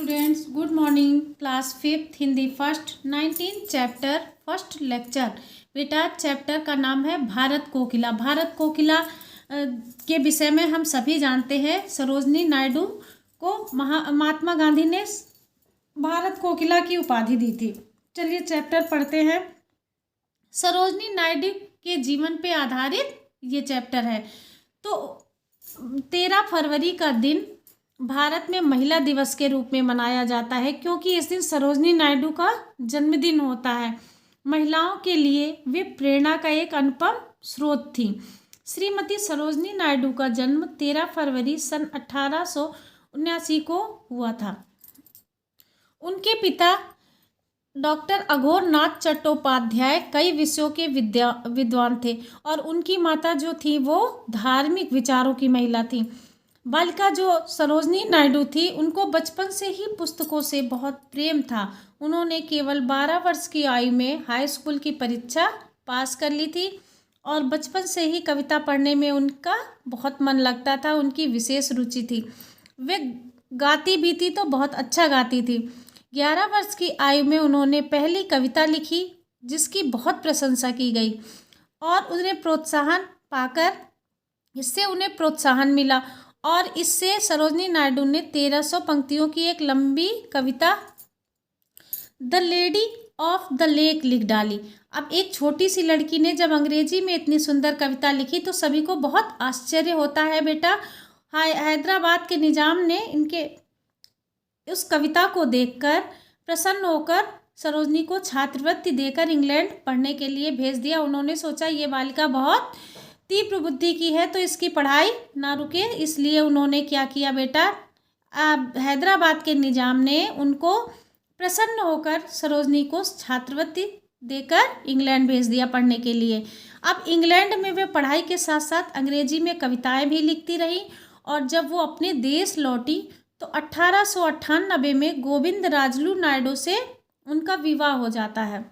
Students, good morning. Class fifth Hindi first 19 chapter first lecture. बेटा chapter का नाम है भारत कोकिला। भारत कोकिला के विषय में हम सभी जानते हैं सरोजनी नायडू को महात्मा गांधी ने भारत कोकिला की उपाधि दी थी। चलिए चैप्टर पढ़ते हैं। सरोजनी नायडू के जीवन पे आधारित ये चैप्टर है। तो 13 फरवरी का दिन भारत में महिला दिवस के रूप में मनाया जाता है, क्योंकि इस दिन सरोजनी नायडू का जन्मदिन होता है। महिलाओं के लिए वे प्रेरणा का एक अनुपम स्रोत थी। श्रीमती सरोजनी नायडू का जन्म 13 फरवरी सन 1879 को हुआ था। उनके पिता डॉक्टर अघोरनाथ चट्टोपाध्याय कई विषयों के विद्वान थे और उनकी माता जो थी वो धार्मिक विचारों की महिला थी। बालिका जो सरोजनी नायडू थी उनको बचपन से ही पुस्तकों से बहुत प्रेम था। उन्होंने केवल 12 वर्ष की आयु में हाई स्कूल की परीक्षा पास कर ली थी और बचपन से ही कविता पढ़ने में उनका बहुत मन लगता था। उनकी विशेष रुचि थी। वे गाती भी थी तो बहुत अच्छा गाती थी। 11 वर्ष की आयु में उन्होंने पहली कविता लिखी जिसकी बहुत प्रशंसा की गई और उन्हें प्रोत्साहन मिला और इससे सरोजनी नायडू ने 1300 पंक्तियों की एक लंबी कविता the lady of the lake लिख डाली। अब एक छोटी सी लड़की ने जब अंग्रेजी में इतनी सुंदर कविता लिखी तो सभी को बहुत आश्चर्य होता है। बेटा हैदराबाद के निजाम ने इनके उस कविता को देखकर प्रसन्न होकर सरोजनी को छात्रवृत्ति देकर इंग्लैंड पढ़ने के लिए भेज दिया। उन्होंने सोचा ये बालिका बहुत तीव्र बुद्धि की है तो इसकी पढ़ाई ना रुके, इसलिए उन्होंने क्या किया बेटा, हैदराबाद के निजाम ने उनको प्रसन्न होकर सरोजनी को छात्रवृत्ति देकर इंग्लैंड भेज दिया पढ़ने के लिए। अब इंग्लैंड में वे पढ़ाई के साथ साथ अंग्रेजी में कविताएं भी लिखती रही और जब वो अपने देश लौटी तो 1898 में गोविंद राजलू नायडू से उनका विवाह हो जाता है।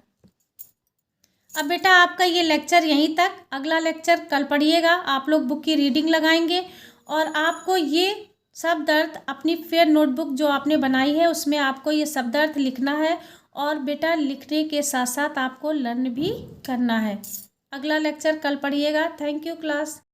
अब बेटा आपका ये लेक्चर यहीं तक। अगला लेक्चर कल पढ़िएगा। आप लोग बुक की रीडिंग लगाएंगे और आपको ये शब्द अर्थ अपनी फेयर नोटबुक जो आपने बनाई है उसमें आपको ये शब्द अर्थ लिखना है और बेटा लिखने के साथ साथ आपको लर्न भी करना है। अगला लेक्चर कल पढ़िएगा। Thank you class.